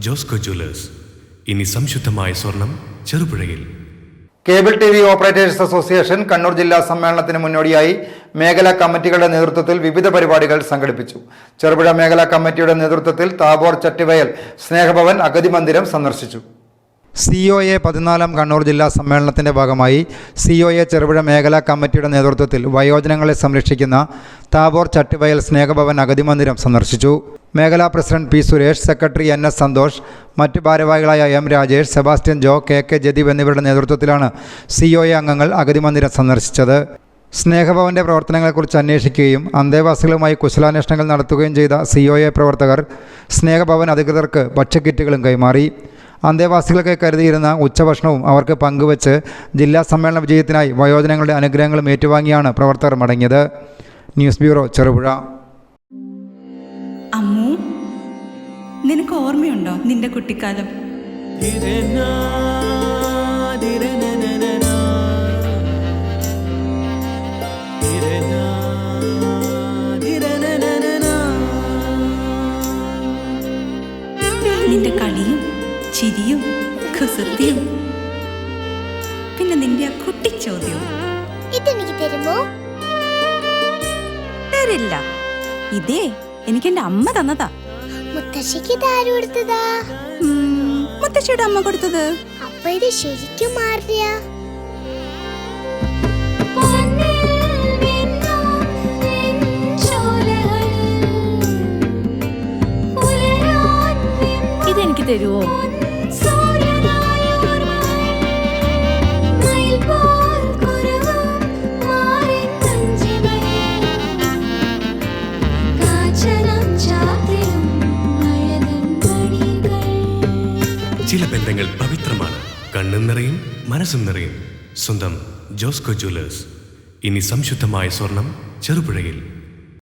Josco Jewellers. ഇനി സംശുദ്ധമായ സ്വർണം ചെറുപുഴയിൽ. Cable T V operators association Kannur ജില്ലാ സമ്മേളനത്തിന് മുന്നോടിയായി മേഖലാ കമ്മിറ്റികളുടെ നേതൃത്വത്തിൽ വിവിധ പരിപാടികൾ സംഘടിപ്പിച്ചു. ചെറുപുഴ മേഖലാ കമ്മിറ്റിയുടെ നേതൃത്വത്തിൽ താബോർ ചട്ടിവയൽ സ്നേഹഭവൻ അഗതി മന്ദിരം സന്ദർശിച്ചു. COA 14 കണ്ണൂർ ജില്ലാ സമ്മേളനത്തിൻ്റെ ഭാഗമായി COA ചെറുപുഴ മേഖലാ കമ്മിറ്റിയുടെ നേതൃത്വത്തിൽ വയോജനങ്ങളെ സംരക്ഷിക്കുന്ന താബോർ ചട്ടിവയൽ സ്നേഹഭവൻ അഗതി മന്ദിരം സന്ദർശിച്ചു. മേഖലാ president P. Suresh, secretary NS Santhosh, മറ്റ് ഭാരവാഹികളായ M. രാജേഷ്, സെബാസ്റ്റ്യൻ ജോ, KK ജദീബ് എന്നിവരുടെ നേതൃത്വത്തിലാണ് COA അംഗങ്ങൾ അഗതി മന്ദിരം സന്ദർശിച്ചത്. സ്നേഹഭവൻ്റെ പ്രവർത്തനങ്ങളെക്കുറിച്ച് അന്വേഷിക്കുകയും അന്തേവാസികളുമായി കുശലാന്വേഷണങ്ങൾ നടത്തുകയും ചെയ്ത COA പ്രവർത്തകർ സ്നേഹഭവൻ അധികൃതർക്ക് ഭക്ഷ്യക്കിറ്റുകളും കൈമാറി. അന്തേവാസികൾക്ക് കരുതിയിരുന്ന ഉച്ചഭക്ഷണവും അവർക്ക് പങ്കുവച്ച് ജില്ലാ സമ്മേളന വിജയത്തിനായി വയോജനങ്ങളുടെ അനുഗ്രഹങ്ങളും ഏറ്റുവാങ്ങിയാണ് പ്രവർത്തകർ മടങ്ങിയത്. News bureau, Cherupuzha. അമ്മു, നിനക്ക് ഓർമ്മയുണ്ടോ നിന്റെ കുട്ടിക്കാലം? നിന്റെ കളിയും ചിരിയും കുസൃതിയും, പിന്നെ നിന്റെ ആ കുട്ടിച്ചോദ്യവും. ഇതെനിക്ക് തരുമോ? തരില്ല. ഇതേ എനിക്ക് എന്റെ അമ്മ തന്നതാ. മുത്തശ്ശിക്ക് ഇതാര് കൊടുത്തതാ? മുത്തശ്ശിയുടെ അമ്മ കൊടുത്തത്. അപ്പൊ ഇത് ശരിക്കും മാറിയ ഇതെനിക്ക് തരുവോ? ചില ബന്ധങ്ങൾ പവിത്രമാണ്. കണ്ണും നിറയും മനസ്സും നിറയും. സ്വന്തം ജോസ്കോ ജ്വല്ലേഴ്സ്. ഇനി സംശുദ്ധമായ സ്വർണം ചെറുപുഴയിൽ.